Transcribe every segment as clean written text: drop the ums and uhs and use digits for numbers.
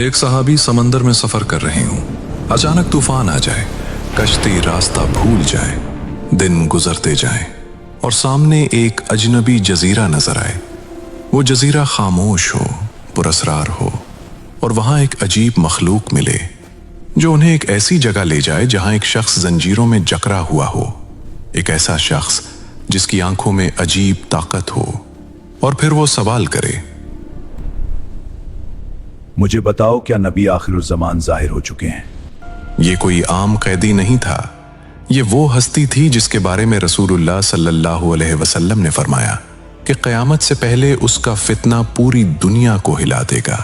ایک صحابی سمندر میں سفر کر رہے ہوں، اچانک طوفان آ جائے، کشتی راستہ بھول جائے، دن گزرتے جائیں اور سامنے ایک اجنبی جزیرہ نظر آئے۔ وہ جزیرہ خاموش ہو، پراسرار ہو، اور وہاں ایک عجیب مخلوق ملے جو انہیں ایک ایسی جگہ لے جائے جہاں ایک شخص زنجیروں میں جکڑا ہوا ہو، ایک ایسا شخص جس کی آنکھوں میں عجیب طاقت ہو، اور پھر وہ سوال کرے، مجھے بتاؤ کیا نبی آخر الزمان ظاہر ہو چکے ہیں؟ یہ کوئی عام قیدی نہیں تھا، یہ وہ ہستی تھی جس کے بارے میں رسول اللہ صلی اللہ علیہ وسلم نے فرمایا کہ قیامت سے پہلے اس کا فتنہ پوری دنیا کو ہلا دے گا۔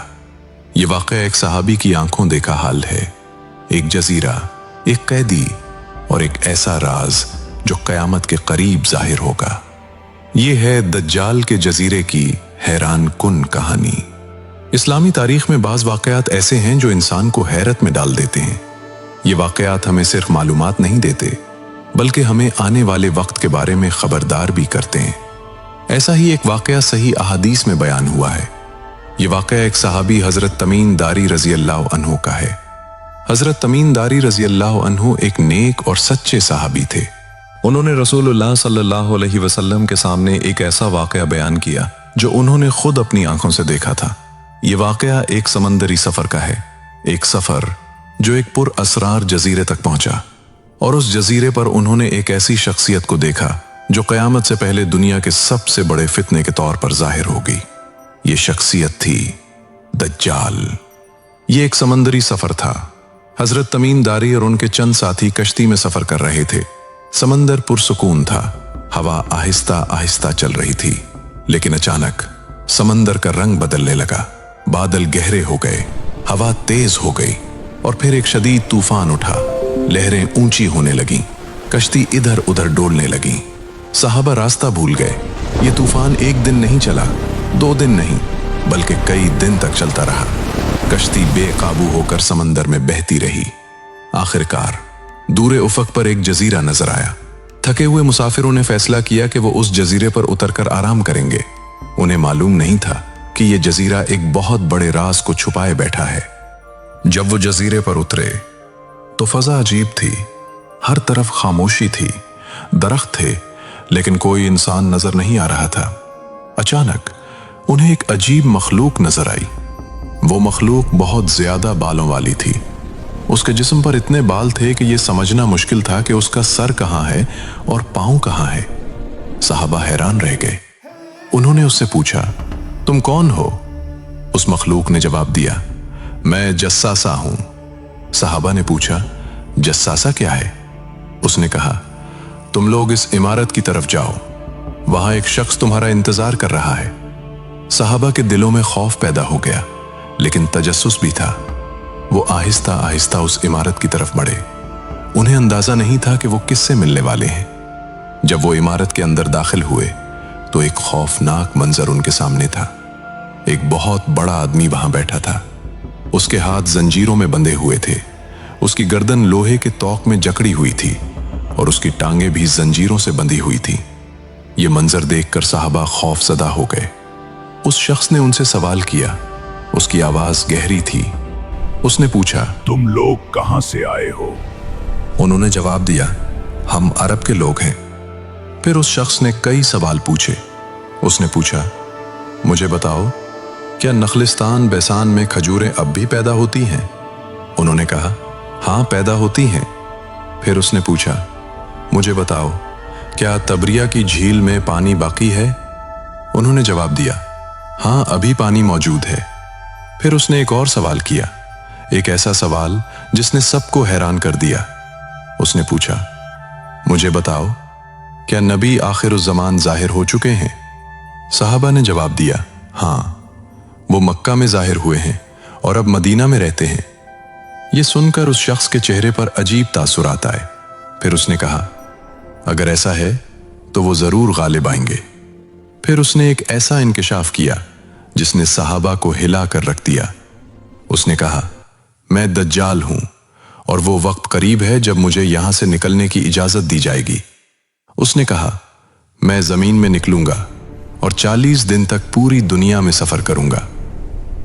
یہ واقعہ ایک صحابی کی آنکھوں دیکھا حال ہے، ایک جزیرہ، ایک قیدی اور ایک ایسا راز جو قیامت کے قریب ظاہر ہوگا۔ یہ ہے دجال کے جزیرے کی حیران کن کہانی۔ اسلامی تاریخ میں بعض واقعات ایسے ہیں جو انسان کو حیرت میں ڈال دیتے ہیں۔ یہ واقعات ہمیں صرف معلومات نہیں دیتے بلکہ ہمیں آنے والے وقت کے بارے میں خبردار بھی کرتے ہیں۔ ایسا ہی ایک واقعہ صحیح احادیث میں بیان ہوا ہے۔ یہ واقعہ ایک صحابی حضرت تمیم داری رضی اللہ عنہ کا ہے۔ حضرت تمیم داری رضی اللہ عنہ ایک نیک اور سچے صحابی تھے۔ انہوں نے رسول اللہ صلی اللہ علیہ وسلم کے سامنے ایک ایسا واقعہ بیان کیا جو انہوں نے خود اپنی آنکھوں سے دیکھا تھا۔ یہ واقعہ ایک سمندری سفر کا ہے، ایک سفر جو ایک پر اسرار جزیرے تک پہنچا، اور اس جزیرے پر انہوں نے ایک ایسی شخصیت کو دیکھا جو قیامت سے پہلے دنیا کے سب سے بڑے فتنے کے طور پر ظاہر ہوگی۔ یہ شخصیت تھی دجال۔ یہ ایک سمندری سفر تھا۔ حضرت تمیم داری اور ان کے چند ساتھی کشتی میں سفر کر رہے تھے۔ سمندر پرسکون تھا، ہوا آہستہ آہستہ چل رہی تھی، لیکن اچانک سمندر کا رنگ بدلنے لگا، بادل گہرے ہو گئے، ہوا تیز ہو گئی، اور پھر ایک شدید طوفان اٹھا، لہریں اونچی ہونے لگیں، کشتی ادھر ادھر ڈولنے لگیں۔ صحابہ راستہ بھول گئے۔ یہ طوفان ایک دن نہیں چلا، 2 دن نہیں، بلکہ کئی دن تک چلتا رہا۔ کشتی بے قابو ہو کر سمندر میں بہتی رہی۔ آخرکار دور افق پر ایک جزیرہ نظر آیا۔ تھکے ہوئے مسافروں نے فیصلہ کیا کہ وہ اس جزیرے پر اتر کر آرام کریں گے۔ انہیں معلوم نہیں تھا کہ یہ جزیرہ ایک بہت بڑے راز کو چھپائے بیٹھا ہے۔ جب وہ جزیرے پر اترے تو فضا عجیب تھی، ہر طرف خاموشی تھی، درخت تھے لیکن کوئی انسان نظر نہیں آ رہا تھا۔ اچانک انہیں ایک عجیب مخلوق نظر آئی۔ وہ مخلوق بہت زیادہ بالوں والی تھی۔ اس کے جسم پر اتنے بال تھے کہ یہ سمجھنا مشکل تھا کہ اس کا سر کہاں ہے اور پاؤں کہاں ہے۔ صحابہ حیران رہ گئے۔ انہوں نے اس سے پوچھا، تم کون ہو؟ اس مخلوق نے جواب دیا، میں جساسہ ہوں۔ صحابہ نے پوچھا، جساسہ کیا ہے؟ اس نے کہا، تم لوگ اس عمارت کی طرف جاؤ، وہاں ایک شخص تمہارا انتظار کر رہا ہے۔ صحابہ کے دلوں میں خوف پیدا ہو گیا، لیکن تجسس بھی تھا۔ وہ آہستہ آہستہ اس عمارت کی طرف بڑھے۔ انہیں اندازہ نہیں تھا کہ وہ کس سے ملنے والے ہیں۔ جب وہ عمارت کے اندر داخل ہوئے تو ایک خوفناک منظر ان کے سامنے تھا۔ ایک بہت بڑا آدمی وہاں بیٹھا تھا۔ اس کے ہاتھ زنجیروں میں بندھے ہوئے تھے، اس کی گردن لوہے کے توق میں جکڑی ہوئی تھی، اور اس کی ٹانگیں بھی زنجیروں سے بندھی ہوئی تھی۔ یہ منظر دیکھ کر صحابہ خوف زدہ ہو گئے۔ اس شخص نے ان سے سوال کیا، اس کی آواز گہری تھی۔ اس نے پوچھا، تم لوگ کہاں سے آئے ہو؟ انہوں نے جواب دیا، ہم عرب کے لوگ ہیں۔ پھر اس شخص نے کئی سوال پوچھے۔ اس نے پوچھا، مجھے بتاؤ، کیا نخلستان بیسان میں کھجوریں اب بھی پیدا ہوتی ہیں؟ انہوں نے کہا، ہاں پیدا ہوتی ہیں۔ پھر اس نے پوچھا، مجھے بتاؤ، کیا تبریہ کی جھیل میں پانی باقی ہے؟ انہوں نے جواب دیا، ہاں ابھی پانی موجود ہے۔ پھر اس نے ایک اور سوال کیا، ایک ایسا سوال جس نے سب کو حیران کر دیا۔ اس نے پوچھا، مجھے بتاؤ، کیا نبی آخر الزمان ظاہر ہو چکے ہیں؟ صحابہ نے جواب دیا، ہاں، وہ مکہ میں ظاہر ہوئے ہیں اور اب مدینہ میں رہتے ہیں۔ یہ سن کر اس شخص کے چہرے پر عجیب تاثرات آئے۔ پھر اس نے کہا، اگر ایسا ہے تو وہ ضرور غالب آئیں گے۔ پھر اس نے ایک ایسا انکشاف کیا جس نے صحابہ کو ہلا کر رکھ دیا۔ اس نے کہا، میں دجال ہوں، اور وہ وقت قریب ہے جب مجھے یہاں سے نکلنے کی اجازت دی جائے گی۔ اس نے کہا، میں زمین میں نکلوں گا اور 40 دن تک پوری دنیا میں سفر کروں گا۔